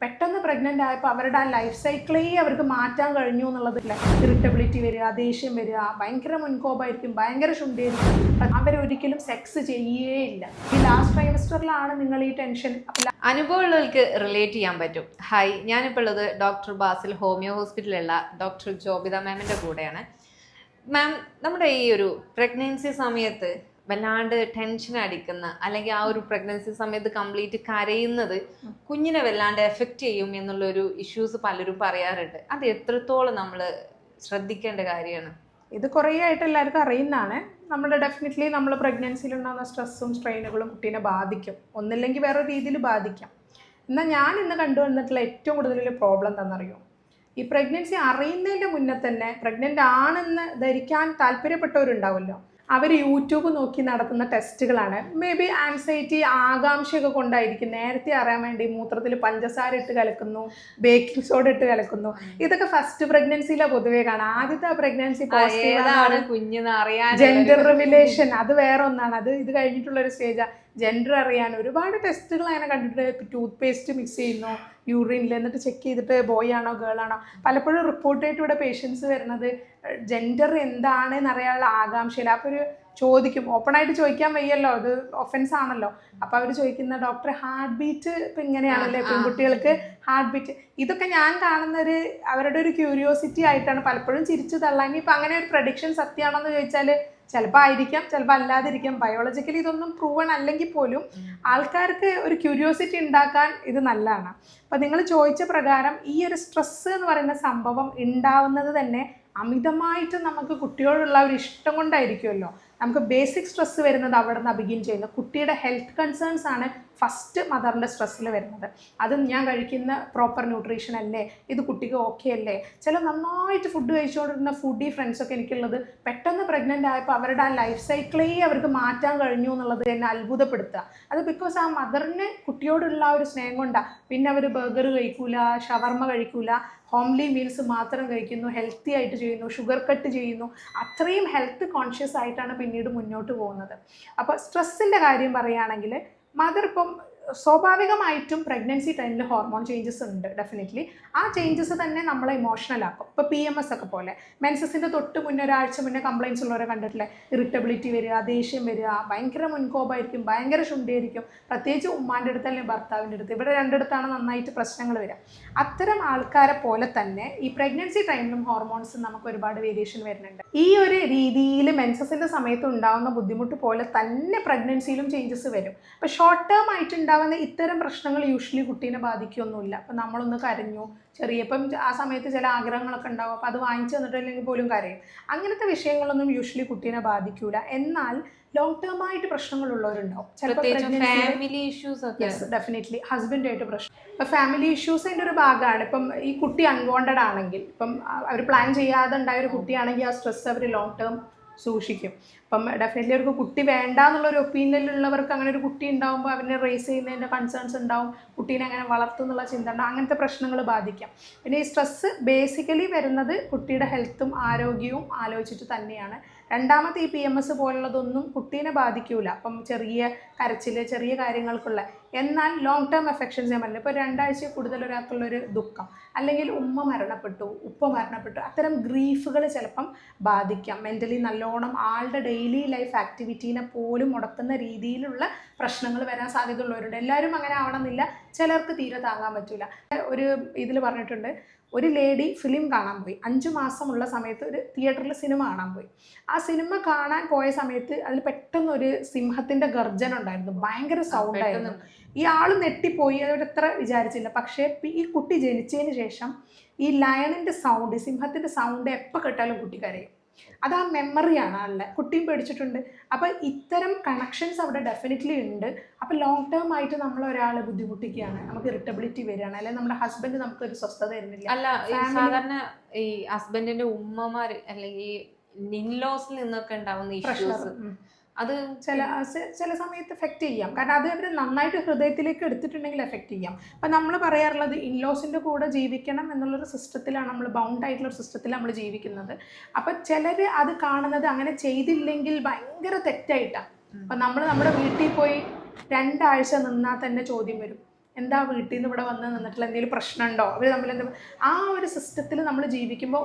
പെട്ടെന്ന് പ്രഗ്നന്റ് ആയപ്പോൾ അവരുടെ ആ ലൈഫ് സൈക്കിളേ അവർക്ക് മാറ്റാൻ കഴിഞ്ഞു എന്നുള്ളതില്ല. ഇറിറ്റബിലിറ്റി വരിക, ദേഷ്യം വരിക, ഭയങ്കര മുൻകോപമായിരിക്കും, ഭയങ്കര ശുണ്ഠിയായിരിക്കും, അവരൊരിക്കലും സെക്സ് ചെയ്യേയില്ല. ഈ ലാസ്റ്റ് ട്രൈമസ്റ്ററിലാണ് നിങ്ങൾ ഈ ടെൻഷൻ. അനുഭവമുള്ളവർക്ക് റിലേറ്റ് ചെയ്യാൻ പറ്റും. ഹായ്, ഞാനിപ്പോൾ ഉള്ളത് ഡോക്ടർ ബാസിൽ ഹോമിയോ ഹോസ്പിറ്റലിലുള്ള ഡോക്ടർ ജോബിത മാമിൻ്റെ കൂടെയാണ്. മാം, നമ്മുടെ ഈ ഒരു പ്രഗ്നൻസി സമയത്ത് വല്ലാണ്ട് ടെൻഷൻ അടിക്കുന്ന, അല്ലെങ്കിൽ ആ ഒരു പ്രഗ്നൻസി സമയത്ത് കംപ്ലീറ്റ് കരയുന്നത് കുഞ്ഞിനെ വല്ലാണ്ട് എഫക്റ്റ് ചെയ്യും എന്നുള്ളൊരു ഇഷ്യൂസ് പലരും പറയാറുണ്ട്. അത് എത്രത്തോളം നമ്മൾ ശ്രദ്ധിക്കേണ്ട കാര്യമാണ്? ഇത് കുറേ ആയിട്ട് എല്ലാവർക്കും അറിയുന്നതാണ്. ഡെഫിനറ്റ്ലി നമ്മൾ പ്രഗ്നൻസിയിലുണ്ടാകുന്ന സ്ട്രെസ്സും സ്ട്രെയിനുകളും കുട്ടീനെ ബാധിക്കും, ഒന്നില്ലെങ്കിൽ വേറെ രീതിയിൽ ബാധിക്കാം. എന്നാൽ ഞാൻ ഇന്ന് കണ്ടുവന്നിട്ടുള്ള ഏറ്റവും കൂടുതൽ പ്രോബ്ലം എന്താണെന്നറിയോ? ഈ പ്രഗ്നൻസി അറിയുന്നതിൻ്റെ മുന്നേ തന്നെ പ്രഗ്നൻ്റ് ആണെന്ന് ധരിക്കാൻ താല്പര്യപ്പെട്ടവരുണ്ടാവുമല്ലോ, അവർ യൂട്യൂബ് നോക്കി നടത്തുന്ന ടെസ്റ്റുകളാണ്. മേ ബി ആൻസൈറ്റി, ആകാംക്ഷയൊക്കെ കൊണ്ടായിരിക്കും. നേരത്തെ അറിയാൻ വേണ്ടി മൂത്രത്തിൽ പഞ്ചസാര ഇട്ട് കലക്കുന്നു, ബേക്കിംഗ് സോഡ ഇട്ട് കലക്കുന്നു. ഇതൊക്കെ ഫസ്റ്റ് പ്രഗ്നൻസിയിലാണ് പൊതുവേ കാണാം. ആദ്യത്തെ പ്രഗ്നൻസി ജെൻഡർ റിവിലേഷൻ, അത് വേറെ ഒന്നാണ്. ഇത് കഴിഞ്ഞിട്ടുള്ളൊരു സ്റ്റേജാണ് ജെൻഡർ അറിയാൻ. ഒരുപാട് ടെസ്റ്റുകൾ അങ്ങനെ കണ്ടിട്ട്, ടൂത്ത് പേസ്റ്റ് മിക്സ് ചെയ്യുന്നു യൂറിനിൽ, എന്നിട്ട് ചെക്ക് ചെയ്തിട്ട് ബോയ് ആണോ ഗേൾ ആണോ. പലപ്പോഴും റിപ്പോർട്ടായിട്ട് ഇവിടെ പേഷ്യൻസ് വരുന്നത് ജെൻഡർ എന്താണെന്ന് അറിയാനുള്ള ആകാംക്ഷയില്ല. അപ്പോൾ ഒരു ചോദിക്കും, ഓപ്പണായിട്ട് ചോദിക്കാൻ വയ്യല്ലോ, ഇത് ഒഫൻസ് ആണല്ലോ. അപ്പോൾ അവർ ചോദിക്കുന്ന, ഡോക്ടർ ഹാർട്ട് ബീറ്റ് ഇപ്പം ഇങ്ങനെയാണല്ലേ പെൺകുട്ടികൾക്ക് ഹാർട്ട് ബീറ്റ്. ഇതൊക്കെ ഞാൻ കാണുന്നൊരു അവരുടെ ഒരു ക്യൂരിയോസിറ്റി ആയിട്ടാണ് പലപ്പോഴും ചിരിച്ചു തള്ളാൻ. ഇനിയിപ്പോൾ അങ്ങനെ ഒരു പ്രഡിക്ഷൻ സത്യമാണോ എന്ന് ചോദിച്ചാൽ ചിലപ്പോൾ ആയിരിക്കാം, ചിലപ്പോൾ അല്ലാതിരിക്കാം. ബയോളജിക്കലി ഇതൊന്നും പ്രൂവൺ അല്ലെങ്കിൽ പോലും ആൾക്കാർക്ക് ഒരു ക്യൂരിയോസിറ്റി ഉണ്ടാക്കാൻ ഇത് നല്ലതാണ്. അപ്പം നിങ്ങൾ ചോദിച്ച പ്രകാരം ഈ ഒരു സ്ട്രെസ്സ് എന്ന് പറയുന്ന സംഭവം ഉണ്ടാവുന്നത് തന്നെ അമിതമായിട്ട് നമുക്ക് കുട്ടിയോടുള്ള ഒരു ഇഷ്ടം കൊണ്ടായിരിക്കുമല്ലോ. നമുക്ക് ബേസിക് സ്ട്രെസ്സ് വരുന്നത് അവിടെ നിന്ന് ബിഗിൻ ചെയ്യുന്നത്. കുട്ടിയുടെ ഹെൽത്ത് കൺസേൺസ് ആണ് ഫസ്റ്റ് മദറിൻ്റെ സ്ട്രെസ്സിൽ വരുന്നത്. അത് ഞാൻ കഴിക്കുന്ന പ്രോപ്പർ ന്യൂട്രീഷൻ അല്ലേ, ഇത് കുട്ടിക്ക് ഓക്കെ അല്ലേ. ചില നന്നായിട്ട് ഫുഡ് കഴിച്ചുകൊണ്ടിരുന്ന ഫുഡി ഫ്രണ്ട്സൊക്കെ എനിക്കുള്ളത് പെട്ടെന്ന് പ്രഗ്നൻ്റ് ആയപ്പോൾ അവരുടെ ആ ലൈഫ് സൈക്കിളേ അവർക്ക് മാറ്റാൻ കഴിഞ്ഞു എന്നുള്ളത് എന്നെ അത്ഭുതപ്പെടുത്തുക. അത് ബിക്കോസ് ആ മദറിന് കുട്ടിയോടുള്ള ആ ഒരു സ്നേഹം കൊണ്ടാണ്. പിന്നെ അവർ ബർഗർ കഴിക്കൂല, ഷവർമ കഴിക്കൂല, ഹോംലി മീൽസ് മാത്രം കഴിക്കുന്നു, ഹെൽത്തി ആയിട്ട് ചെയ്യുന്നു, ഷുഗർ കട്ട് ചെയ്യുന്നു. അത്രയും ഹെൽത്ത് കോൺഷ്യസ് ആയിട്ടാണ് പിന്നീട് മുന്നോട്ട് പോകുന്നത്. അപ്പോൾ സ്ട്രെസ്സിൻ്റെ കാര്യം പറയുകയാണെങ്കിൽ മദർ ഇപ്പം സ്വാഭാവികമായിട്ടും പ്രഗ്നൻസി ടൈമിൽ ഹോർമോൺ ചേഞ്ചസ് ഉണ്ട് ഡെഫിനറ്റ്ലി. ആ ചേഞ്ചസ് തന്നെ നമ്മളെ ഇമോഷണൽ ആക്കും. ഇപ്പോൾ PMS ഒക്കെ പോലെ മെൻസസിൻ്റെ തൊട്ട് മുന്നേ ഒരാഴ്ച മുന്നേ കംപ്ലയിൻസ് ഉള്ളവരെ കണ്ടിട്ടില്ലേ? ഇറിറ്റബിലിറ്റി വരിക, ദേഷ്യം വരിക, ഭയങ്കര മുൻകോപമായിരിക്കും, ഭയങ്കര ശുണ്ഠിയായിരിക്കും. പ്രത്യേകിച്ച് ഉമ്മാൻ്റെ അടുത്ത് അല്ലെങ്കിൽ ഭർത്താവിൻ്റെ അടുത്ത്, ഇവിടെ രണ്ടിടത്താണ് നന്നായിട്ട് പ്രശ്നങ്ങൾ വരിക. അത്തരം ആൾക്കാരെ പോലെ തന്നെ ഈ പ്രഗ്നൻസി ടൈമിലും ഹോർമോൺസ് നമുക്ക് ഒരുപാട് വേരിയേഷൻ വരുന്നുണ്ട്. ഈ ഒരു രീതിയിൽ മെൻസസിൻ്റെ സമയത്ത് ഉണ്ടാകുന്ന ബുദ്ധിമുട്ട് പോലെ തന്നെ പ്രഗ്നൻസിയിലും ചേഞ്ചസ് വരും. അപ്പോൾ ഷോർട്ട് ടേം ആയിട്ട് ഉണ്ടാവുന്ന ഇത്തരം പ്രശ്നങ്ങൾ യൂഷ്വലി കുട്ടീനെ ബാധിക്കുകയൊന്നുമില്ല. അപ്പം നമ്മളൊന്ന് കരഞ്ഞു, ഇപ്പം ആ സമയത്ത് ചില ആഗ്രഹങ്ങളൊക്കെ ഉണ്ടാവും, അപ്പോൾ അത് വാങ്ങിച്ചു തന്നിട്ടില്ലെങ്കിൽ പോലും കരയും. അങ്ങനത്തെ വിഷയങ്ങളൊന്നും യൂഷ്വലി കുട്ടീനെ ബാധിക്കൂല. എന്നാൽ ലോങ് ടേം ആയിട്ട് പ്രശ്നങ്ങളുള്ളവരുണ്ടാവും. ചിലപ്പോൾ ഫാമിലി ഇഷ്യൂസ് ഒക്കെ, ഡെഫിനറ്റ്ലി ഹസ്ബൻഡായിട്ട് പ്രശ്നം. ഇപ്പം ഫാമിലി ഇഷ്യൂസിൻ്റെ ഒരു ഭാഗമാണ്. ഇപ്പം ഈ കുട്ടി അൺവാണ്ടഡ് ആണെങ്കിൽ, ഇപ്പം അവർ പ്ലാൻ ചെയ്യാതെ ഉണ്ടായ ഒരു കുട്ടിയാണെങ്കിൽ ആ സ്ട്രെസ് അവർ ലോങ് ടേം സൂക്ഷിക്കും. അപ്പം ഡെഫിനറ്റ്ലി അവർക്ക് കുട്ടി വേണ്ട എന്നുള്ളൊരു ഒപ്പീനിയനിലുള്ളവർക്ക് അങ്ങനെ ഒരു കുട്ടി ഉണ്ടാകുമ്പോൾ അവരെ റേസ് ചെയ്യുന്നതിൻ്റെ കൺസേൺസ് ഉണ്ടാവും, കുട്ടീനെ അങ്ങനെ വളർത്തുന്നുള്ള ചിന്ത ഉണ്ടാവും. അങ്ങനത്തെ പ്രശ്നങ്ങൾ ബാധിക്കാം. പിന്നെ ഈ സ്ട്രെസ്സ് ബേസിക്കലി വരുന്നത് കുട്ടിയുടെ ഹെൽത്തും ആരോഗ്യവും ആലോചിച്ചിട്ട് തന്നെയാണ്. രണ്ടാമത്തെ ഈ PMS പോലുള്ളതൊന്നും കുട്ടീനെ ബാധിക്കൂല. അപ്പം ചെറിയ കരച്ചിൽ, ചെറിയ കാര്യങ്ങൾക്കുള്ള. എന്നാൽ ലോങ് ടേം എഫക്ഷൻസ് ഞാൻ പറഞ്ഞില്ല. ഇപ്പോൾ 2 ആഴ്ച കൂടുതൽ ഒരാൾക്കുള്ളൊരു ദുഃഖം, അല്ലെങ്കിൽ ഉമ്മ മരണപ്പെട്ടു, ഉപ്പ മരണപ്പെട്ടു, അത്തരം ഗ്രീഫുകൾ ചിലപ്പം ബാധിക്കാം. മെൻ്റലി നല്ലോണം ആളുടെ ഡെയിലി ലൈഫ് ആക്ടിവിറ്റീനെ പോലും മുടക്കുന്ന രീതിയിലുള്ള പ്രശ്നങ്ങൾ വരാൻ സാധ്യതയുള്ളവരുണ്ട്. എല്ലാവരും അങ്ങനെ ആവണമെന്നില്ല, ചിലർക്ക് തീരെ താങ്ങാൻ പറ്റില്ല. ഒരു ഇതിൽ പറഞ്ഞിട്ടുണ്ട്, ഒരു ലേഡി ഫിലിം കാണാൻ പോയി. 5 മാസമുള്ള സമയത്ത് ഒരു തിയേറ്ററിൽ സിനിമ കാണാൻ പോയി. ആ സിനിമ കാണാൻ പോയ സമയത്ത് അതിൽ പെട്ടെന്നൊരു സിംഹത്തിൻ്റെ ഗർജന ഉണ്ടായിരുന്നു, ഭയങ്കര സൗണ്ടായിരുന്നു. ഈ ആൾ നെട്ടിപ്പോയി, അതോടെ എത്ര വിചാരിച്ചില്ല. പക്ഷേ ഈ കുട്ടി ജനിച്ചതിന് ശേഷം ഈ ലയണിൻ്റെ സൗണ്ട്, സിംഹത്തിൻ്റെ സൗണ്ട് എപ്പോൾ കേട്ടാലും കുട്ടി കരയും. അത് ആ മെമ്മറിയാണ് ആളുടെ. കുട്ടിയും പേടിച്ചിട്ടുണ്ട്. അപ്പോൾ ഇത്തരം കണക്ഷൻസ് അവിടെ ഡെഫിനറ്റ്ലി ഉണ്ട്. അപ്പോൾ ലോങ് ടേം ആയിട്ട് നമ്മൾ ഒരാളെ ബുദ്ധിമുട്ടിക്കുകയാണ്, നമുക്ക് ഇറിറ്റബിലിറ്റി വരികയാണ്, അല്ലെങ്കിൽ നമ്മുടെ ഹസ്ബൻഡ് നമുക്കൊരു സ്വസ്ഥത തരുന്നില്ല. അല്ല, സാധാരണ ഈ ഹസ്ബൻഡിന്റെ ഉമ്മമാർ അല്ലെങ്കിൽ ഇൻലോസിൽ നിന്നൊക്കെ ഉണ്ടാവുന്ന ഇഷ്യൂസ് അത് ചില സമയത്ത് എഫക്റ്റ് ചെയ്യാം. കാരണം അത് അവർ നന്നായിട്ട് ഹൃദയത്തിലേക്ക് എടുത്തിട്ടുണ്ടെങ്കിൽ എഫക്റ്റ് ചെയ്യാം. അപ്പം നമ്മൾ പറയാറുള്ളത് ഇൻലോസിൻ്റെ കൂടെ ജീവിക്കണം എന്നുള്ളൊരു സിസ്റ്റത്തിലാണ്, നമ്മൾ ബൗണ്ട് ആയിട്ടുള്ളൊരു സിസ്റ്റത്തിലാണ് നമ്മൾ ജീവിക്കുന്നത്. അപ്പം ചിലർ അത് കാണുന്നത് അങ്ങനെ ചെയ്തില്ലെങ്കിൽ ഭയങ്കര തെറ്റായിട്ടാണ്. അപ്പം നമ്മൾ നമ്മുടെ വീട്ടിൽ പോയി 2 ആഴ്ച നിന്നാൽ തന്നെ ചോദ്യം വരും, എന്താ വീട്ടിൽ നിന്ന് ഇവിടെ വന്ന് നിന്നിട്ടുള്ള എന്തെങ്കിലും പ്രശ്നമുണ്ടോ, അവർ തമ്മിൽ എന്തെങ്കിലും, ആ ഒരു സിസ്റ്റത്തിൽ നമ്മൾ ജീവിക്കുമ്പോൾ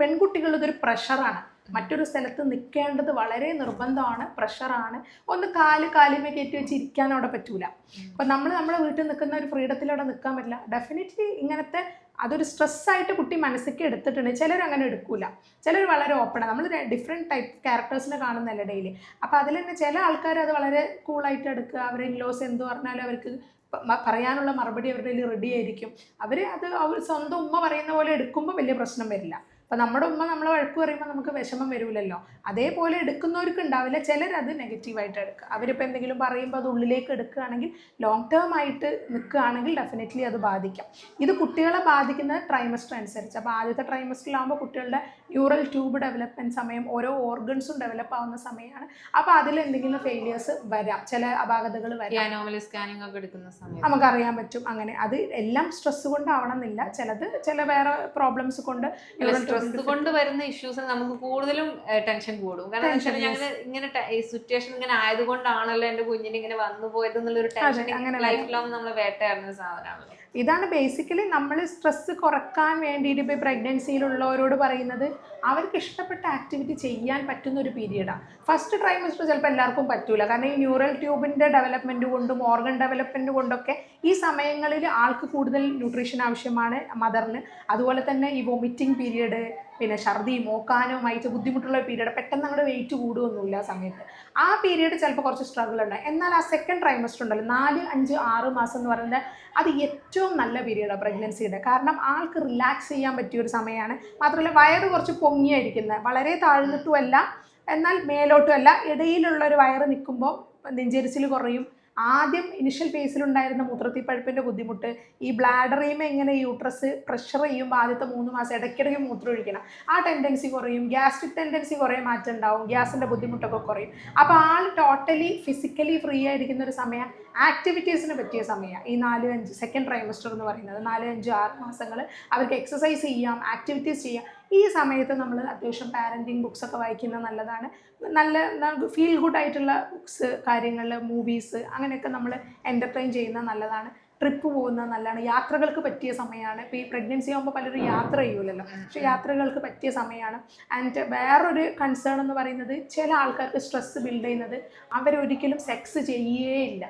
പെൺകുട്ടികളുടെ ഇതൊരു പ്രഷറാണ്. മറ്റൊരു സ്ഥലത്ത് നിൽക്കേണ്ടത് വളരെ നിർബന്ധമാണ്, പ്രഷറാണ്. ഒന്ന് കാലിമേ കയറ്റി വെച്ച് ഇരിക്കാൻ അവിടെ പറ്റൂല. അപ്പം നമ്മുടെ വീട്ടിൽ നിൽക്കുന്ന ഒരു ഫ്രീഡത്തിൽ അവിടെ നിൽക്കാൻ പറ്റില്ല. ഡെഫിനറ്റ്ലി ഇങ്ങനത്തെ അതൊരു സ്ട്രെസ്സായിട്ട് കുട്ടി മനസ്സിലേക്ക് എടുത്തിട്ടുണ്ട്. ചിലർ അങ്ങനെ എടുക്കൂല, ചിലർ വളരെ ഓപ്പണാണ്. നമ്മൾ ഡിഫറെൻറ്റ് ടൈപ്പ് ക്യാരക്ടേഴ്സിനെ കാണുന്നതല്ലേ ഡെയിലി. അപ്പോൾ അതിൽ തന്നെ ചില ആൾക്കാർ അത് വളരെ കൂളായിട്ട് എടുക്കുക. അവരെ ഇൻലോസ് എന്ത് പറഞ്ഞാലും അവർക്ക് പറയാനുള്ള മറുപടി അവരുടെ കയ്യിൽ റെഡി ആയിരിക്കും. അവർ സ്വന്തം ഉമ്മ പറയുന്ന പോലെ എടുക്കുമ്പോൾ വലിയ പ്രശ്നം വരില്ല. അപ്പം നമ്മുടെ ഉമ്മ നമ്മളെ വഴക്ക് പറയുമ്പോൾ നമുക്ക് വിഷമം വരില്ലല്ലോ. അതേപോലെ എടുക്കുന്നവർക്ക് ഉണ്ടാവില്ല. ചിലരത് നെഗറ്റീവായിട്ട് എടുക്കുക. അവരിപ്പോൾ എന്തെങ്കിലും പറയുമ്പോൾ അത് ഉള്ളിലേക്ക് എടുക്കുകയാണെങ്കിൽ, ലോങ് ടേം ആയിട്ട് നിൽക്കുകയാണെങ്കിൽ ഡെഫിനറ്റ്ലി അത് ബാധിക്കാം. ഇത് കുട്ടികളെ ബാധിക്കുന്നത് ട്രൈമസ്റ്റർ അനുസരിച്ച്. അപ്പോൾ ആദ്യത്തെ ട്രൈമസ്റ്ററിലാകുമ്പോൾ കുട്ടികളുടെ ന്യൂറൽ ട്യൂബ് ഡെവലപ്മെൻറ്റ് സമയം, ഓരോ ഓർഗൻസും ഡെവലപ്പ് ആവുന്ന സമയമാണ്. അപ്പോൾ അതിൽ എന്തെങ്കിലും ഫെയിലിയേഴ്സ് വരാം, ചില അപാകതകൾ വരാം. സ്കാനിങ് ഒക്കെ എടുക്കുന്ന സമയം നമുക്കറിയാൻ പറ്റും. അങ്ങനെ അത് എല്ലാം സ്ട്രെസ് കൊണ്ടാവണം എന്നില്ല, ചില വേറെ പ്രോബ്ലംസ് കൊണ്ട്. സ്ട്രെസ് കൊണ്ട് വരുന്ന ഇഷ്യൂസിന് നമുക്ക് കൂടുതലും ടെൻഷൻ കൂടും. കാരണം ഞങ്ങൾ ഇങ്ങനെ സിറ്റുവേഷൻ ഇങ്ങനെ ആയതുകൊണ്ടാണല്ലോ എന്റെ കുഞ്ഞിന് ഇങ്ങനെ വന്നു പോയത് എന്നുള്ളൊരു ടെൻഷൻ ലൈഫ് ലോങ് നമ്മൾ വേട്ടയാടുന്ന സാധനമാണല്ലോ. ഇതാണ് ബേസിക്കലി നമ്മൾ സ്ട്രെസ് കുറക്കാൻ വേണ്ടിയിട്ട് ഇപ്പോൾ പ്രഗ്നൻസിയിലുള്ളവരോട് പറയുന്നത്, അവർക്ക് ഇഷ്ടപ്പെട്ട ആക്ടിവിറ്റി ചെയ്യാൻ പറ്റുന്ന ഒരു പീരീഡാണ്. ഫസ്റ്റ് ട്രൈമസ്റ്റർ ചിലപ്പോൾ എല്ലാവർക്കും പറ്റൂല, കാരണം ഈ ന്യൂറൽ ട്യൂബിൻ്റെ ഡെവലപ്മെൻറ്റ് കൊണ്ടും ഓർഗൻ ഡെവലപ്മെൻറ്റ് കൊണ്ടൊക്കെ ഈ സമയങ്ങളിൽ ആൾക്ക് കൂടുതൽ ന്യൂട്രീഷൻ ആവശ്യമാണ് മദറിന്. അതുപോലെ തന്നെ ഈ വൊമിറ്റിംഗ് പീരീഡ്, പിന്നെ ഛർദി മോക്കാനുമായിട്ട് ബുദ്ധിമുട്ടുള്ള പീരീഡ്, പെട്ടെന്ന് അങ്ങോട്ട് വെയിറ്റ് കൂടുകയൊന്നുമില്ല ആ സമയത്ത്. ആ പീരീഡ് ചിലപ്പോൾ കുറച്ച് സ്ട്രഗിൾ ഉണ്ട്. എന്നാൽ ആ സെക്കൻഡ് ട്രൈമസ്റ്റർ ഉണ്ടല്ലോ, 4, 5, 6 മാസം എന്ന് പറയുന്നത് അത് ഏറ്റവും നല്ല പീരീഡാണ് പ്രഗ്നൻസിയുടെ. കാരണം ആൾക്ക് റിലാക്സ് ചെയ്യാൻ പറ്റിയൊരു സമയമാണ്. മാത്രമല്ല വയറ് കുറച്ച് പൊങ്ങിയായിരിക്കുന്നത്, വളരെ താഴ്ന്നിട്ടുമല്ല എന്നാൽ മേലോട്ടുമല്ല, ഇടയിലുള്ള ഒരു വയറ് നിൽക്കുമ്പോൾ നെഞ്ചരിച്ചിൽ കുറയും. ആദ്യം ഇനിഷ്യൽ ഫേസിലുണ്ടായിരുന്ന മൂത്രത്തിപ്പഴുപ്പിൻ്റെ ബുദ്ധിമുട്ട്, ഈ ബ്ലാഡറിയുമേ ഇങ്ങനെ യൂട്രസ് പ്രഷർ ചെയ്യുമ്പോൾ ആദ്യത്തെ 3 മാസം ഇടയ്ക്കിടയ്ക്ക് മൂത്രം ഒഴിക്കണം, ആ ടെൻഡൻസി കുറയും. ഗ്യാസ്ട്രിക് ടെൻഡൻസി കുറേ മാറ്റം ഉണ്ടാവും, ഗ്യാസിൻ്റെ ബുദ്ധിമുട്ടൊക്കെ കുറയും. അപ്പോൾ ആൾ ടോട്ടലി ഫിസിക്കലി ഫ്രീ ആയിരിക്കുന്ന ഒരു സമയം, ആക്ടിവിറ്റീസിന് പറ്റിയ സമയമാണ് ഈ 4, 5 സെക്കൻഡ് ട്രൈമസ്റ്റർ എന്ന് പറയുന്നത്. 4, 5, 6 മാസങ്ങൾ അവർക്ക് എക്സസൈസ് ചെയ്യാം, ആക്ടിവിറ്റീസ് ചെയ്യാം. ഈ സമയത്ത് നമ്മൾ അത്യാവശ്യം പാരൻറ്റിങ് ബുക്സൊക്കെ വായിക്കുന്നത് നല്ലതാണ്. നല്ല ഫീൽ ഗുഡ് ആയിട്ടുള്ള ബുക്സ്, കാര്യങ്ങൾ, മൂവീസ് അങ്ങനെയൊക്കെ നമ്മൾ എൻ്റർടൈൻ ചെയ്യുന്നത് നല്ലതാണ്. ട്രിപ്പ് പോകുന്നത് നല്ലതാണ്. യാത്രകൾക്ക് പറ്റിയ സമയമാണ്. ഇപ്പോൾ ഈ പ്രഗ്നൻസി ആകുമ്പോൾ പലരും യാത്ര ചെയ്യൂലല്ലോ, പക്ഷേ യാത്രകൾക്ക് പറ്റിയ സമയമാണ്. ആൻഡ് വേറൊരു കൺസേൺ എന്ന് പറയുന്നത്, ചില ആൾക്കാർക്ക് സ്ട്രെസ് ബിൽഡ് ചെയ്യുന്നത് അവരൊരിക്കലും സെക്സ് ചെയ്യേയില്ല.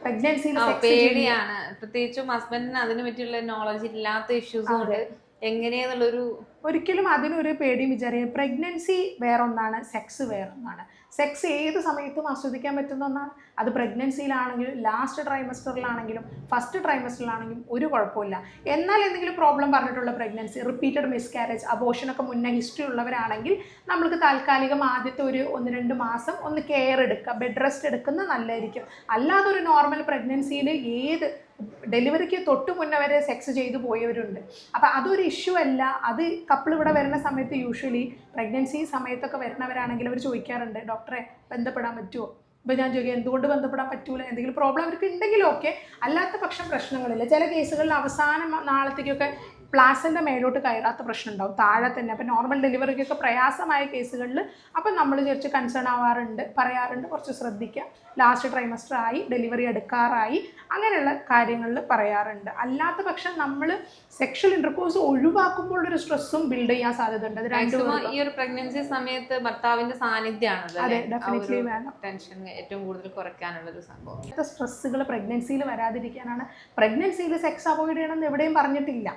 പ്രഗ്നൻസിയിൽ പേടിയാണ്, പ്രത്യേകിച്ചും ഹസ്ബൻഡിന് അതിനെ പറ്റിയുള്ള നോളജ് ഇല്ലാത്ത ഇഷ്യൂസ് കൊണ്ട് എങ്ങനെയാന്നുള്ളൊരു ഒരിക്കലും അതിനൊരു പേടിയും വിചാരിക്കുക. പ്രഗ്നൻസി വേറൊന്നാണ്, സെക്സ് വേറൊന്നാണ്. സെക്സ് ഏത് സമയത്തും ആസ്വദിക്കാൻ പറ്റുന്ന ഒന്നാണ്. അത് പ്രഗ്നൻസിയിലാണെങ്കിലും ലാസ്റ്റ് ട്രൈമസ്റ്ററിലാണെങ്കിലും ഫസ്റ്റ് ട്രൈമസ്റ്ററിലാണെങ്കിലും ഒരു കുഴപ്പമില്ല. എന്നാൽ എന്തെങ്കിലും പ്രോബ്ലം പറഞ്ഞിട്ടുള്ള പ്രഗ്നൻസി, റിപ്പീറ്റഡ് മിസ്കാരേജ്, അബോർഷനൊക്കെ മുന്നേ ഹിസ്റ്ററി ഉള്ളവരാണെങ്കിൽ നമ്മൾക്ക് താൽക്കാലികം ആദ്യത്തെ ഒരു 1-2 മാസം ഒന്ന് കെയർ എടുക്കുക, ബെഡ് റെസ്റ്റ് എടുക്കുന്നത് നല്ലതായിരിക്കും. അല്ലാതെ ഒരു നോർമൽ പ്രഗ്നൻസിയിൽ ഏത് ഡെലിവറിക്ക് തൊട്ട് മുന്നേ വരെ സെക്സ് ചെയ്തു പോയവരുണ്ട്. അപ്പോൾ അതൊരു ഇഷ്യൂ അല്ല. അത് കപ്പിൾ ഇവിടെ വരുന്ന സമയത്ത് യൂഷ്വലി പ്രഗ്നൻസി സമയത്തൊക്കെ വരുന്നവരാണെങ്കിൽ അവർ ചോദിക്കാറുണ്ട്, ഡോക്ടറെ ബന്ധപ്പെടാൻ പറ്റുമോ? ഇപ്പോൾ ഞാൻ ചോദിക്കുക, എന്തുകൊണ്ട് ബന്ധപ്പെടാൻ പറ്റൂല? എന്തെങ്കിലും പ്രോബ്ലം അവർക്ക് ഉണ്ടെങ്കിലും ഓക്കെ, അല്ലാത്ത പക്ഷം പ്രശ്നങ്ങളില്ല. ചില കേസുകളിൽ അവസാനം നാളത്തേക്കൊക്കെ പ്ലാസിൻ്റെ മേലോട്ട് കയറാത്ത പ്രശ്നം ഉണ്ടാവും, താഴെ തന്നെ. അപ്പോൾ നോർമൽ ഡെലിവറിക്കൊക്കെ പ്രയാസമായ കേസുകളിൽ അപ്പം നമ്മൾ കുറച്ച് കൺസേൺ ആവാറുണ്ട്, പറയാറുണ്ട്, കുറച്ച് ശ്രദ്ധിക്കുക, ലാസ്റ്റ് ട്രൈമസ്റ്റർ ആയി, ഡെലിവറി എടുക്കാറായി, അങ്ങനെയുള്ള കാര്യങ്ങളിൽ പറയാറുണ്ട്. അല്ലാത്ത പക്ഷം നമ്മൾ സെക്ഷൽ ഇൻ്റർകോഴ്സ് ഒഴിവാക്കുമ്പോൾ ഒരു സ്ട്രെസ്സും ബിൽഡ് ചെയ്യാൻ സാധ്യതയുണ്ട്. അത് രണ്ടും ഈ ഒരു പ്രഗ്നൻസി സമയത്ത് ഭർത്താവിന്റെ സാന്നിധ്യമാണല്ലോ, അതെ, ഡെഫിനറ്റ്ലി വേണം. ടെൻഷൻ ഏറ്റവും കൂടുതൽ കുറയ്ക്കാനുള്ള ഒരു സംഭവം. ഇങ്ങനത്തെ സ്ട്രെസ്സുകൾ പ്രഗ്നൻസിയിൽ വരാതിരിക്കാനാണ്. പ്രഗ്നൻസിയിൽ സെക്സ് അവോയ്ഡ് ചെയ്യണമെന്ന് എവിടെയും പറഞ്ഞിട്ടില്ല,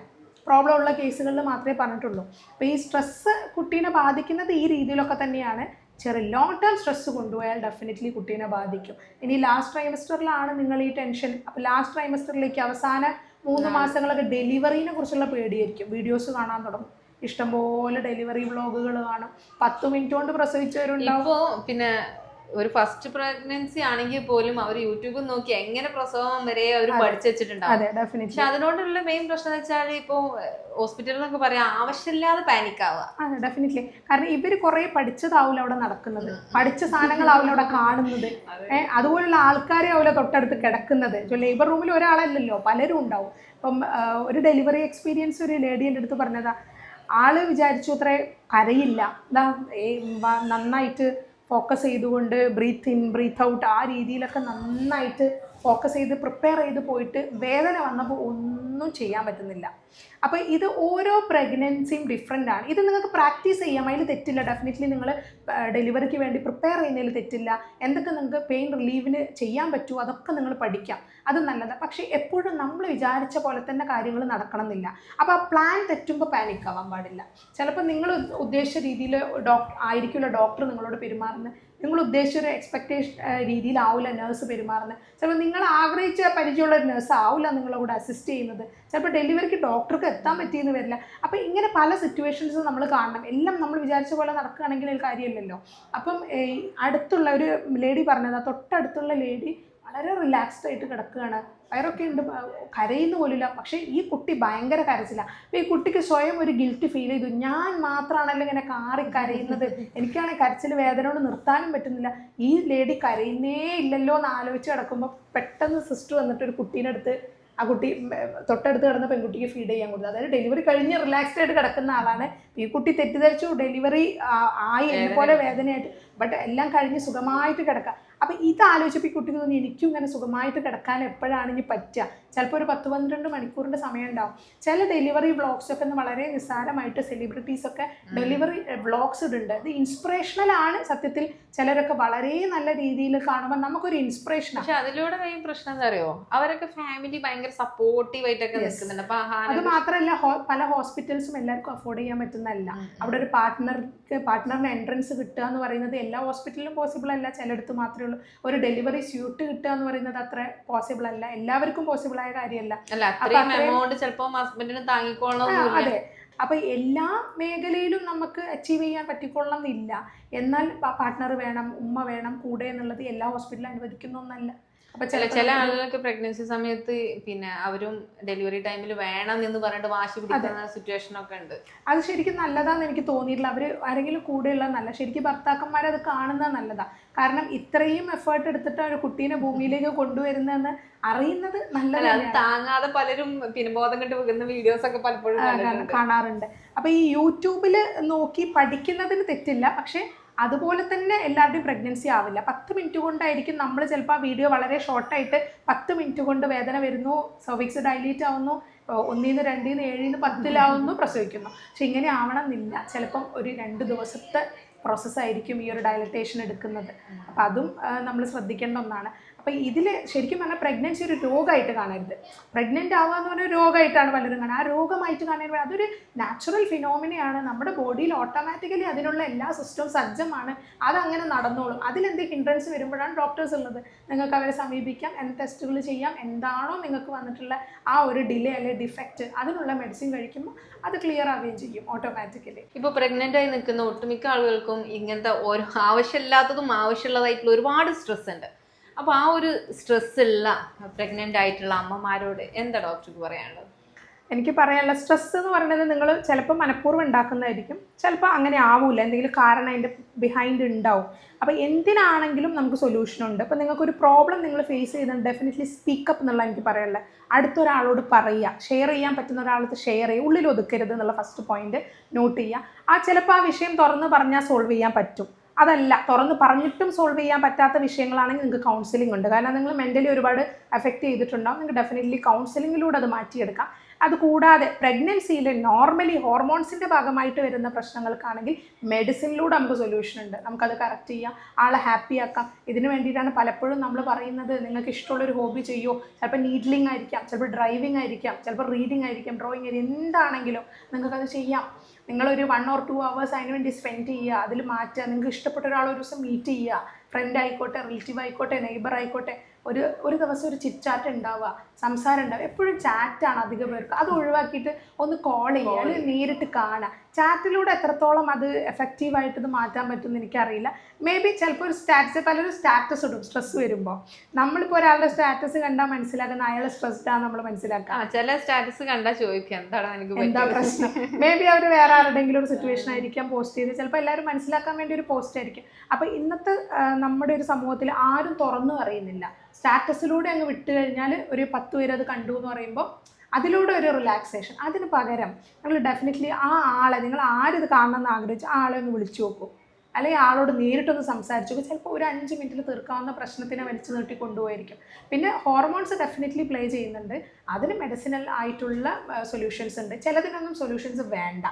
പ്രോബ്ലം ഉള്ള കേസുകളിൽ മാത്രമേ പറഞ്ഞിട്ടുള്ളൂ. അപ്പോൾ ഈ സ്ട്രെസ്സ് കുട്ടീനെ ബാധിക്കുന്നത് ഈ രീതിയിലൊക്കെ തന്നെയാണ്. ചെറിയ ലോങ് ടേം സ്ട്രെസ്സ് കൊണ്ടുപോയാൽ ഡെഫിനറ്റ്ലി കുട്ടീനെ ബാധിക്കും. ഇനി ലാസ്റ്റ് ട്രൈമസ്റ്ററിലാണ് നിങ്ങൾ ഈ ടെൻഷൻ, അപ്പോൾ ലാസ്റ്റ് ട്രൈമസ്റ്ററിലേക്ക് അവസാന 3 മാസങ്ങളൊക്കെ ഡെലിവറീനെ കുറിച്ചുള്ള പേടിയായിരിക്കും. വീഡിയോസ് കാണാൻ തുടങ്ങും, ഇഷ്ടംപോലെ ഡെലിവറി വ്ളോഗുകൾ കാണും, 10 മിനിറ്റ് കൊണ്ട് പ്രസവിച്ചവരുണ്ടാവും. ഇപ്പോൾ പിന്നെ ഒരു ഫസ്റ്റ് പ്രഗ്നൻസി ആണെങ്കിൽ പോലും അവർ യൂട്യൂബിൽ നോക്കി എങ്ങനെ പ്രസവം വരെ അവർ പഠിച്ചു വെച്ചിട്ടുണ്ടാവും. പക്ഷെ അതിനോടുള്ള മെയിൻ പ്രശ്നം എന്ന് വെച്ചാൽ ഇപ്പോൾ ഹോസ്പിറ്റലിലൊക്കെ പറയാം, ആവശ്യമില്ലാതെ പാനിക് ആവുക. അതെ, ഡെഫിനറ്റ്ലി. കാരണം ഇവർ കുറേ പഠിച്ചതാവില്ല അവിടെ നടക്കുന്നത്, പഠിച്ച സാധനങ്ങളാവില്ല അവിടെ കാണുന്നത്, അതുപോലുള്ള ആൾക്കാരെ ആവില്ല തൊട്ടടുത്ത് കിടക്കുന്നത്. ലേബർ റൂമിൽ ഒരാളല്ലല്ലോ, പലരും ഉണ്ടാവും. ഇപ്പം ഒരു ഡെലിവറി എക്സ്പീരിയൻസ് ഒരു ലേഡീൻ്റെ അടുത്ത് പറഞ്ഞതാ, ആള് വിചാരിച്ചു അത്രേ കരയില്ല, നന്നായിട്ട് ഫോക്കസ് ചെയ്തുകൊണ്ട് ബ്രീത്ത് ഇൻ ബ്രീത്ത് ഔട്ട് ആ രീതിയിലൊക്കെ നന്നായിട്ട് ഫോക്കസ് ചെയ്ത് പ്രിപ്പയർ ചെയ്ത് പോയിട്ട് വേദന വന്നപ്പോൾ ഒന്നും ചെയ്യാൻ പറ്റുന്നില്ല. അപ്പോൾ ഇത് ഓരോ പ്രഗ്നൻസിയും ഡിഫറെൻ്റ് ആണ്. ഇത് നിങ്ങൾക്ക് പ്രാക്ടീസ് ചെയ്യാം, അതിൽ തെറ്റില്ല. ഡെഫിനറ്റ്ലി നിങ്ങൾ ഡെലിവറിക്ക് വേണ്ടി പ്രിപ്പയർ ചെയ്യുന്നതിൽ തെറ്റില്ല. എന്തൊക്കെ നിങ്ങൾക്ക് പെയിൻ റിലീവിന് ചെയ്യാൻ പറ്റുമോ അതൊക്കെ നിങ്ങൾ പഠിക്കാം, അത് നല്ലതാണ്. പക്ഷേ എപ്പോഴും നമ്മൾ വിചാരിച്ച പോലെ തന്നെ കാര്യങ്ങൾ നടക്കണമെന്നില്ല. അപ്പോൾ ആ പ്ലാൻ തെറ്റുമ്പോൾ പാനിക് ആവാൻ പാടില്ല. ചിലപ്പോൾ നിങ്ങൾ ഉദ്ദേശിച്ച രീതിയിൽ ആയിരിക്കില്ല ഡോക്ടർ നിങ്ങളോട് പെരുമാറുന്നത്, നിങ്ങൾ ഉദ്ദേശിച്ച ഒരു എക്സ്പെക്റ്റേഷൻ രീതിയിലാവില്ല നേഴ്സ് പെരുമാറുന്നത്. ചിലപ്പോൾ നിങ്ങൾ ആഗ്രഹിച്ച പരിചയമുള്ള ഒരു നേഴ്സ് ആവില്ല നിങ്ങളെ കൂടെ അസിസ്റ്റ് ചെയ്യുന്നത്. ചിലപ്പോൾ ഡെലിവറിക്ക് ഡോക്ടർക്ക് എത്താൻ പറ്റിയെന്ന് വരില്ല. അപ്പോൾ ഇങ്ങനെ പല സിറ്റുവേഷൻസും നമ്മൾ കാണണം. എല്ലാം നമ്മൾ വിചാരിച്ച പോലെ നടക്കുകയാണെങ്കിൽ ഒരു കാര്യമില്ലല്ലോ. അപ്പം അടുത്തുള്ള ഒരു ലേഡി പറഞ്ഞത്, തൊട്ടടുത്തുള്ള ലേഡി വളരെ റിലാക്സ്ഡ് ആയിട്ട് കിടക്കുകയാണ്, വയറൊക്കെ ഉണ്ട്, കരയുന്ന പോലില്ല. പക്ഷേ ഈ കുട്ടി ഭയങ്കര കരച്ചില്ല. അപ്പോൾ ഈ കുട്ടിക്ക് സ്വയം ഒരു ഗിൽറ്റ് ഫീൽ ചെയ്തു, ഞാൻ മാത്രമാണല്ലോ ഇങ്ങനെ കരയുന്നത്, എനിക്കാണെങ്കിൽ കരച്ചിൽ വേദന കൊണ്ട് നിർത്താനും പറ്റുന്നില്ല, ഈ ലേഡി കരയുന്നേ ഇല്ലല്ലോ എന്ന് ആലോചിച്ച് കിടക്കുമ്പോൾ പെട്ടെന്ന് സിസ്റ്റർ വന്നിട്ട് ഒരു കുട്ടീൻ്റെ അടുത്ത്, ആ കുട്ടി തൊട്ടടുത്ത് കിടന്ന പെൺകുട്ടിക്ക് ഫീഡ് ചെയ്യാൻ കൊടുത്തു. അതായത് ഡെലിവറി കഴിഞ്ഞ് റിലാക്സ്ഡ് ആയിട്ട് കിടക്കുന്ന ആളാണ്. ഈ കുട്ടി തെറ്റിദ്ധരിച്ചു ഡെലിവറി ആയി എന്നെപ്പോലെ വേദനയായിട്ട്, ബട്ട് എല്ലാം കഴിഞ്ഞ് സുഖമായിട്ട് കിടക്കാം. അപ്പോൾ ഇത് ആലോചിച്ചപ്പോൾ ഈ കുട്ടിക്ക് തോന്നി എനിക്കും ഇങ്ങനെ സുഖമായിട്ട് കിടക്കാൻ എപ്പോഴാണ് ഇനി പറ്റുക. ചിലപ്പോൾ ഒരു 10-12 മണിക്കൂറിൻ്റെ സമയം ഉണ്ടാവും. ചില ഡെലിവറി വ്ളോഗ്സൊക്കെ വളരെ നിസ്സാരമായിട്ട് സെലിബ്രിറ്റീസൊക്കെ ഡെലിവറി വ്ളോഗ്സ് ഇടുന്നുണ്ട്. ഇത് ഇൻസ്പിറേഷണൽ ആണ് സത്യത്തിൽ. ചിലരൊക്കെ വളരെ നല്ല രീതിയിൽ കാണുമ്പോൾ നമുക്കൊരു ഇൻസ്പിറേഷൻ. പക്ഷെ അതിലൂടെ മെയിൻ പ്രശ്നം എന്താ അറിയോ, അവരൊക്കെ ഫാമിലി ഭയങ്കര സപ്പോർട്ടീവ് ആയിട്ടൊക്കെ നിൽക്കുന്നുണ്ട്. അപ്പൊ അത് മാത്രമല്ല പല ഹോസ്പിറ്റൽസും എല്ലാവർക്കും അഫോർഡ് ചെയ്യാൻ പറ്റുന്നതല്ല. അവിടെ ഒരു പാർട്ട്ണറിന് എൻട്രൻസ് കിട്ടുക എന്ന് പറയുന്നത് എല്ലാ ഹോസ്പിറ്റലിലും പോസിബിൾ അല്ല, ചിലയിടത്ത് മാത്രമേ ഉള്ളൂ. ഒരു ഡെലിവറി സ്യൂട്ട് കിട്ടുക എന്ന് പറയുന്നത് അത്ര പോസിബിൾ അല്ല, എല്ലാവർക്കും പോസിബിൾ ആയ കാര്യമല്ല. അതെ. അപ്പൊ എല്ലാ മേഖലയിലും നമുക്ക് അച്ചീവ് ചെയ്യാൻ പറ്റിക്കൊള്ളണം എന്നില്ല. എന്നാൽ പാർട്ട്ണർ വേണം, ഉമ്മ വേണം കൂടെ എന്നുള്ളത് എല്ലാ ഹോസ്പിറ്റലും അനുവദിക്കുന്ന ഒന്നല്ല. അപ്പൊ ചില ആളുകൾക്ക് പ്രഗ്നൻസി സമയത്ത് പിന്നെ അവരും ഡെലിവറി ടൈമിൽ വേണം എന്ന് പറഞ്ഞിട്ട് വാശി പിടിക്കുന്ന സിറ്റുവേഷൻ ഒക്കെ ഉണ്ട്. അത് ശരിക്കും നല്ലതാന്ന് എനിക്ക് തോന്നിയിട്ടില്ല. അവർ ആരെങ്കിലും കൂടെയുള്ള നല്ല, ശരിക്കും ഭർത്താക്കന്മാർ അത് കാണുന്നത് നല്ലതാ. കാരണം ഇത്രയും എഫേർട്ട് എടുത്തിട്ട് ഒരു കുട്ടീനെ ഭൂമിയിലേക്ക് കൊണ്ടുവരുന്നതെന്ന് അറിയുന്നത് നല്ലതാണ്. താങ്ങാതെ പലരും പിന്നെ ബോധം കെട്ട് വെക്കുന്ന വീഡിയോസ് ഒക്കെ പലപ്പോഴും കാണാറുണ്ട്. അപ്പൊ ഈ യൂട്യൂബിൽ നോക്കി പഠിക്കുന്നതിന് തെറ്റില്ല, പക്ഷെ അതുപോലെ തന്നെ എല്ലാവരുടെയും പ്രഗ്നൻസി ആവില്ല. 10 മിനിറ്റ് കൊണ്ടായിരിക്കും നമ്മൾ ചിലപ്പോൾ ആ വീഡിയോ വളരെ ഷോർട്ടായിട്ട് 10 മിനിറ്റ് കൊണ്ട് വേദന വരുന്നു, സർവിക്സ് ഡൈലീറ്റ് ആവുന്നു, 1-ന്ന് 2-ന്ന് 7-ന്ന് 10-ലാവുന്നു, പ്രസവിക്കുന്നു. പക്ഷെ ഇങ്ങനെ ആവണം എന്നില്ല. ചിലപ്പം ഒരു 2 ദിവസത്തെ പ്രോസസ്സായിരിക്കും ഈ ഒരു ഡയലറ്റേഷൻ എടുക്കുന്നത്. അപ്പം അതും നമ്മൾ ശ്രദ്ധിക്കേണ്ട ഒന്നാണ്. അപ്പം ഇതിൽ ശരിക്കും പറഞ്ഞാൽ പ്രഗ്നൻസി ഒരു രോഗമായിട്ട് കാണരുത്. പ്രഗ്നൻ്റ് ആവുക എന്ന് പറഞ്ഞാൽ രോഗമായിട്ടാണ് പലരും കാണുക. ആ രോഗമായിട്ട് കാണരുത്. അതൊരു നാച്ചുറൽ ഫിനോമിനയാണ്. നമ്മുടെ ബോഡിയിൽ ഓട്ടോമാറ്റിക്കലി അതിനുള്ള എല്ലാ സിസ്റ്റവും സജ്ജമാണ്, അതങ്ങനെ നടന്നോളും. അതിലെന്ത് ഹിൻഡ്രൻസ് വരുമ്പോഴാണ് ഡോക്ടേഴ്സ് ഉള്ളത്. നിങ്ങൾക്ക് അവരെ സമീപിക്കാം, ടെസ്റ്റുകൾ ചെയ്യാം, എന്താണോ നിങ്ങൾക്ക് വന്നിട്ടുള്ള ആ ഒരു ഡിലേ അല്ലെങ്കിൽ ഡിഫക്റ്റ്, അതിനുള്ള മെഡിസിൻ കഴിക്കുമ്പോൾ അത് ക്ലിയർ ആവുകയും ചെയ്യും ഓട്ടോമാറ്റിക്കലി. ഇപ്പോൾ പ്രഗ്നൻ്റ് ആയി നിൽക്കുന്ന ഒട്ടുമിക്ക ആളുകൾക്കും ഇങ്ങനത്തെ ഓരോ ആവശ്യമില്ലാത്തതും ആവശ്യമുള്ളതായിട്ടുള്ള ഒരുപാട് സ്ട്രെസ് ഉണ്ട്. അപ്പോൾ ആ ഒരു സ്ട്രെസ് ഉള്ള പ്രഗ്നൻ്റ് ആയിട്ടുള്ള അമ്മമാരോട് എന്താ ഡോക്ടർക്ക് പറയാനുള്ളത്? എനിക്ക് പറയാനുള്ള സ്ട്രെസ് എന്ന് പറയുന്നത് നിങ്ങൾ ചിലപ്പോൾ മനഃപൂർവ്വം ഉണ്ടാക്കുന്നതായിരിക്കും, ചിലപ്പോൾ അങ്ങനെ ആവില്ല, എന്തെങ്കിലും കാരണം അതിൻ്റെ ബിഹൈൻഡ് ഉണ്ടാവും. അപ്പോൾ എന്തിനാണെങ്കിലും നമുക്ക് സൊല്യൂഷനുണ്ട്. അപ്പോൾ നിങ്ങൾക്കൊരു പ്രോബ്ലം നിങ്ങൾ ഫേസ് ചെയ്യുന്നുണ്ട്, ഡെഫിനറ്റ്ലി സ്പീക്കപ്പ് എന്നുള്ള എനിക്ക് പറയാനുള്ളത്. അടുത്തൊരാളോട് പറയുക, ഷെയർ ചെയ്യാൻ പറ്റുന്ന ഒരാളത്ത് ഷെയർ ചെയ്യുക, ഉള്ളിൽ ഒതുക്കരുത് എന്നുള്ള ഫസ്റ്റ് പോയിന്റ് നോട്ട് ചെയ്യുക. ചിലപ്പോൾ ആ വിഷയം തുറന്ന് പറഞ്ഞാൽ സോൾവ് ചെയ്യാൻ പറ്റും. അതല്ല, തുറന്ന് പറഞ്ഞിട്ടും സോൾവ് ചെയ്യാൻ പറ്റാത്ത വിഷയങ്ങളാണെങ്കിൽ നിങ്ങൾക്ക് കൗൺസിലിംഗ് ഉണ്ട്. കാരണം നിങ്ങൾ മെൻ്റലി ഒരുപാട് എഫക്റ്റ് ചെയ്തിട്ടുണ്ടാവും, നിങ്ങൾക്ക് ഡെഫിനറ്റ്ലി കൗൺസിലിങ്ങിലൂടെ അത് മാറ്റിയെടുക്കാം. അതുകൂടാതെ പ്രഗ്നൻസിയിൽ നോർമലി ഹോർമോൺസിൻ്റെ ഭാഗമായിട്ട് വരുന്ന പ്രശ്നങ്ങൾക്കാണെങ്കിൽ മെഡിസിനിലൂടെ നമുക്ക് സൊല്യൂഷൻ ഉണ്ട്. നമുക്കത് കറക്റ്റ് ചെയ്യാം, ആളെ ഹാപ്പി ആക്കാം. ഇതിന് വേണ്ടിയിട്ടാണ് പലപ്പോഴും നമ്മൾ പറയുന്നത്, നിങ്ങൾക്ക് ഇഷ്ടമുള്ളൊരു ഹോബി ചെയ്യുമോ. ചിലപ്പോൾ നീഡ്ലിംഗ് ആയിരിക്കാം, ചിലപ്പോൾ ഡ്രൈവിംഗ് ആയിരിക്കാം, ചിലപ്പോൾ റീഡിംഗ് ആയിരിക്കാം, ഡ്രോയിങ് ആയിരിക്കും, എന്താണെങ്കിലും നിങ്ങൾക്കത് ചെയ്യാം. നിങ്ങളൊരു 1 or 2 hours അതിന് വേണ്ടി സ്പെൻഡ് ചെയ്യുക, അതിൽ മാറ്റുക. നിങ്ങൾക്ക് ഇഷ്ടപ്പെട്ട ഒരാൾ ഒരു ദിവസം മീറ്റ് ചെയ്യുക, ഫ്രണ്ട് ആയിക്കോട്ടെ, റിലേറ്റീവ് ആയിക്കോട്ടെ, നെയ്ബർ ആയിക്കോട്ടെ, ഒരു ദിവസം ഒരു ചിറ്റ് ചാറ്റ് ഉണ്ടാവുക, സംസാരം ഉണ്ടാവുക. എപ്പോഴും ചാറ്റാണ് അധിക പേർക്ക്. അത് ഒഴിവാക്കിയിട്ട് ഒന്ന് കോൾ ചെയ്യുക, അല്ലെങ്കിൽ നേരിട്ട് കാണുക. ചാറ്റിലൂടെ എത്രത്തോളം അത് എഫക്റ്റീവായിട്ട് ഇത് മാറ്റാൻ പറ്റുമെന്ന് എനിക്കറിയില്ല. മേ ബി ചിലപ്പോൾ ഒരു സ്റ്റാറ്റസ്, പലരും സ്റ്റാറ്റസ് ഇടും സ്ട്രെസ് വരുമ്പോൾ. നമ്മളിപ്പോൾ ഒരാളുടെ സ്റ്റാറ്റസ് കണ്ടാൽ മനസ്സിലാക്കുന്ന അയാൾ സ്ട്രെസ്ഡ് ആണ് നമ്മൾ മനസ്സിലാക്കുക. ചില സ്റ്റാറ്റസ് കണ്ടാൽ ചോദിക്കുക എന്താ പ്രശ്നം. മേ ബി അവർ വേറെ ആരുടെങ്കിലും ഒരു സിറ്റുവേഷൻ ആയിരിക്കാം പോസ്റ്റ് ചെയ്ത്, ചിലപ്പോൾ എല്ലാവരും മനസ്സിലാക്കാൻ വേണ്ടി ഒരു പോസ്റ്റ് ആയിരിക്കും. അപ്പോൾ ഇന്നത്തെ നമ്മുടെ ഒരു സമൂഹത്തിൽ ആരും തുറന്നു പറയുന്നില്ല. സ്റ്റാറ്റസിലൂടെ അങ്ങ് വിട്ട് കഴിഞ്ഞാൽ ഒരു 10 പേര് അത് കണ്ടു എന്ന് പറയുമ്പോൾ അതിലൂടെ ഒരു റിലാക്സേഷൻ. അതിന് പകരം നിങ്ങൾ ഡെഫിനറ്റ്ലി ആ ആളെ, നിങ്ങൾ ആരിത് കാണണമെന്ന് ആഗ്രഹിച്ച് ആ ആളെ ഒന്ന് വിളിച്ചു നോക്കൂ. അല്ലെങ്കിൽ ആളോട് നേരിട്ടൊന്ന് സംസാരിച്ചു, ചിലപ്പോൾ ഒരു 5 മിനിറ്റിൽ തീർക്കാവുന്ന പ്രശ്നത്തിനെ വലിച്ചു നീട്ടി കൊണ്ടുപോയിരിക്കും. പിന്നെ ഹോർമോൺസ് ഡെഫിനറ്റ്ലി പ്ലേ ചെയ്യുന്നുണ്ട്. അതിന് മെഡിസിനൽ ആയിട്ടുള്ള സൊല്യൂഷൻസ് ഉണ്ട്. ചിലതിനൊന്നും സൊല്യൂഷൻസ് വേണ്ട,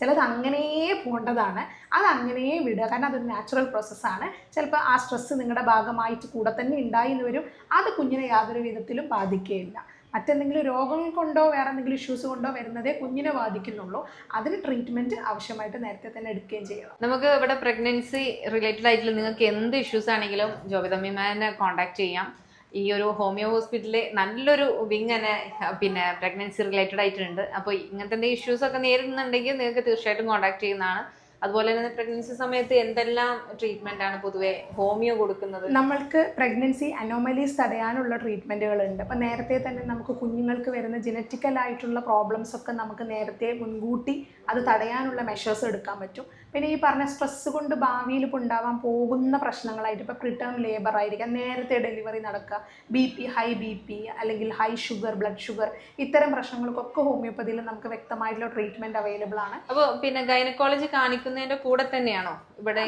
ചിലത് അങ്ങനെ പോകേണ്ടതാണ്, അത് അങ്ങനെ വിടുക. കാരണം അതൊരു നാച്ചുറൽ പ്രോസസ്സാണ്. ചിലപ്പോൾ ആ സ്ട്രെസ്സ് നിങ്ങളുടെ ഭാഗമായിട്ട് കൂടെ തന്നെ ഉണ്ടായി എന്ന് വരും. അത് കുഞ്ഞിനെ യാതൊരു വിധത്തിലും ബാധിക്കുകയില്ല. മറ്റെന്തെങ്കിലും രോഗം കൊണ്ടോ വേറെ എന്തെങ്കിലും ഇഷ്യൂസ് കൊണ്ടോ വരുന്നതേ കുഞ്ഞിനെ ബാധിക്കുന്നുള്ളൂ. അതിന് ട്രീറ്റ്മെൻറ്റ് ആവശ്യമായിട്ട് നേരത്തെ തന്നെ എടുക്കുകയും ചെയ്യണം. നമുക്ക് ഇവിടെ പ്രഗ്നൻസി റിലേറ്റഡ് ആയിട്ടുള്ള നിങ്ങൾക്ക് എന്ത് ഇഷ്യൂസ് ആണെങ്കിലും ജോബിത മാമിനെ കോൺടാക്ട് ചെയ്യാം. ഈ ഒരു ഹോമിയോ ഹോസ്പിറ്റലിൽ നല്ലൊരു വിങ് തന്നെ പിന്നെ പ്രഗ്നൻസി റിലേറ്റഡ് ആയിട്ടുണ്ട്. അപ്പോൾ ഇങ്ങനത്തെ എന്തെങ്കിലും ഇഷ്യൂസ് ഒക്കെ നേരിടുന്നുണ്ടെങ്കിൽ നിങ്ങൾക്ക് തീർച്ചയായിട്ടും കോൺടാക്ട് ചെയ്യുന്നതാണ്. അതുപോലെ തന്നെ പ്രഗ്നൻസി സമയത്ത് എന്തെല്ലാം ട്രീറ്റ്മെന്റ് ആണ് പൊതുവെ ഹോമിയോ കൊടുക്കുന്നത്? നമ്മൾക്ക് പ്രഗ്നൻസി അനോമലീസ് തടയാനുള്ള ട്രീറ്റ്മെൻറ്റുകളുണ്ട്. അപ്പോൾ നേരത്തെ തന്നെ നമുക്ക് കുഞ്ഞുങ്ങൾക്ക് വരുന്ന ജനറ്റിക്കലായിട്ടുള്ള പ്രോബ്ലംസ് ഒക്കെ നമുക്ക് നേരത്തെ മുൻകൂട്ടി അത് തടയാനുള്ള മെഷേഴ്സ് എടുക്കാൻ പറ്റും. പിന്നെ ഈ പറഞ്ഞ സ്ട്രെസ് കൊണ്ട് ഭാവിയിൽ ഇപ്പോൾ ഉണ്ടാവാൻ പോകുന്ന പ്രശ്നങ്ങളായിട്ട് ഇപ്പോൾ പ്രിടേം ലേബർ ആയിരിക്കാം, നേരത്തെ ഡെലിവറി നടക്കുക, ഹൈ ബി പി അല്ലെങ്കിൽ ഹൈ ഷുഗർ, ബ്ലഡ് ഷുഗർ, ഇത്തരം പ്രശ്നങ്ങൾക്കൊക്കെ ഹോമിയോപ്പതിയിൽ നമുക്ക് വ്യക്തമായിട്ടുള്ള ട്രീറ്റ്മെൻറ്റ് അവൈലബിൾ ആണ്. അപ്പോൾ പിന്നെ ഗൈനക്കോളജി കാണിക്കുന്നതിൻ്റെ കൂടെ തന്നെയാണോ ഇവിടെ?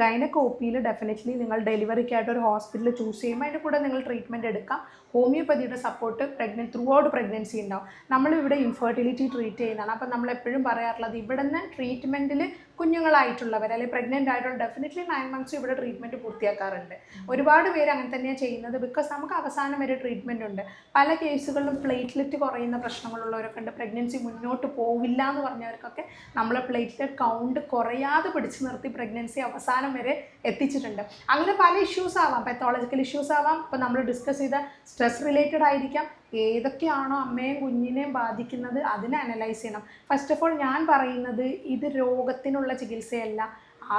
ഗൈനക്കോപ്പിയിൽ ഡെഫിനറ്റ്ലി നിങ്ങൾ ഡെലിവറിക്കായിട്ട് ഒരു ഹോസ്പിറ്റൽ ചൂസ് ചെയ്യുമ്പോൾ അതിൻ്റെ കൂടെ നിങ്ങൾ ട്രീറ്റ്മെൻറ്റ് എടുക്കാം. ഹോമിയോപ്പതിയുടെ സപ്പോർട്ട് ത്രൂ ഔട്ട് പ്രഗ്നൻസി ഉണ്ടാവും. നമ്മളിവിടെ ഇൻഫെർട്ടിലിറ്റി ട്രീറ്റ് ചെയ്യുന്നതാണ്. അപ്പം നമ്മളെപ്പോഴും പറയാറുള്ളത് ഇവിടെ നിന്ന് ട്രീറ്റ്മെൻറ്റിൽ കുഞ്ഞുങ്ങളായിട്ടുള്ളവർ അല്ലെങ്കിൽ പ്രഗ്നൻ്റ് ആയിട്ടുള്ള ഡെഫിനറ്റ്ലി 9 months ഇവിടെ ട്രീറ്റ്മെൻറ്റ് പൂർത്തിയാക്കാറുണ്ട്. ഒരുപാട് പേര് അങ്ങനെ തന്നെയാണ് ചെയ്യുന്നത്. ബിക്കോസ് നമുക്ക് അവസാനം വരെ ട്രീറ്റ്മെൻറ്റ് ഉണ്ട്. പല കേസുകളിലും പ്ലേറ്റ്ലെറ്റ് കുറയുന്ന പ്രശ്നങ്ങളുള്ളവരൊക്കെ ഉണ്ട്. പ്രഗ്നൻസി മുന്നോട്ട് പോവില്ല എന്ന് പറഞ്ഞവർക്കൊക്കെ നമ്മൾ പ്ലേറ്റ്ലെറ്റ് കൗണ്ട് കുറയാതെ പിടിച്ചു നിർത്തി പ്രഗ്നൻസി അവസാനം വരെ എത്തിച്ചിട്ടുണ്ട്. അങ്ങനെ പല ഇഷ്യൂസ് ആവാം, പെത്തോളജിക്കൽ ഇഷ്യൂസ് ആവാം. ഇപ്പോൾ നമ്മൾ ഡിസ്കസ് ചെയ്ത സ്ട്രെസ് റിലേറ്റഡ് ആയിരിക്കാം. ഏതൊക്കെയാണോ അമ്മയും കുഞ്ഞിനെയും ബാധിക്കുന്നത് അതിനെ അനലൈസ് ചെയ്യണം. ഫസ്റ്റ് ഓഫ് ഓൾ ഞാൻ പറയുന്നത് ഇത് രോഗത്തിനുള്ള ചികിത്സയല്ല,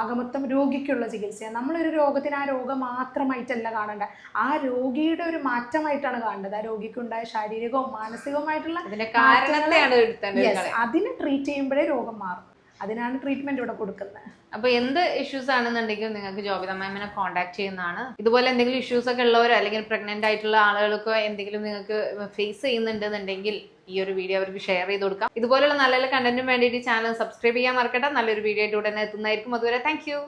ആകമൊത്തം രോഗിക്കുള്ള ചികിത്സയാണ്. നമ്മളൊരു രോഗത്തിന് ആ രോഗം മാത്രമായിട്ടല്ല കാണേണ്ടത്, ആ രോഗിയുടെ ഒരു മാറ്റമായിട്ടാണ് കാണേണ്ടത്. ആ രോഗിക്കുണ്ടായ ശാരീരികവും മാനസികവുമായിട്ടുള്ള അതിനെ ട്രീറ്റ് ചെയ്യുമ്പോഴേ രോഗം മാറും. അതിനാണ് ട്രീറ്റ്മെന്റ് ഇവിടെ കൊടുക്കുന്നത്. അപ്പോൾ എന്ത് ഇഷ്യൂസ് ആണെന്നുണ്ടെങ്കിലും നിങ്ങൾക്ക് ജോബിത മാമിനെ കോൺടാക്ട് ചെയ്യുന്നതാണ്. ഇതുപോലെ എന്തെങ്കിലും ഇഷ്യൂസ് ഒക്കെ ഉള്ളവരോ അല്ലെങ്കിൽ പ്രഗ്നന്റ് ആയിട്ടുള്ള ആളുകൾക്കോ എന്തെങ്കിലും നിങ്ങൾക്ക് ഫേസ് ചെയ്യുന്നുണ്ടെന്നുണ്ടെങ്കിൽ ഈ ഒരു വീഡിയോ അവർക്ക് ഷെയർ ചെയ്ത് കൊടുക്കാം. ഇതുപോലുള്ള നല്ല നല്ല കണ്ടന്റിന് വേണ്ടിയിട്ട് ചാനൽ സബ്സ്ക്രൈബ് ചെയ്യാൻ മറക്കട്ടെ. നല്ലൊരു വീഡിയോ ആയിട്ട് ഉടനെ എത്തുന്നതായിരിക്കും. അതുവരെ താങ്ക് യു.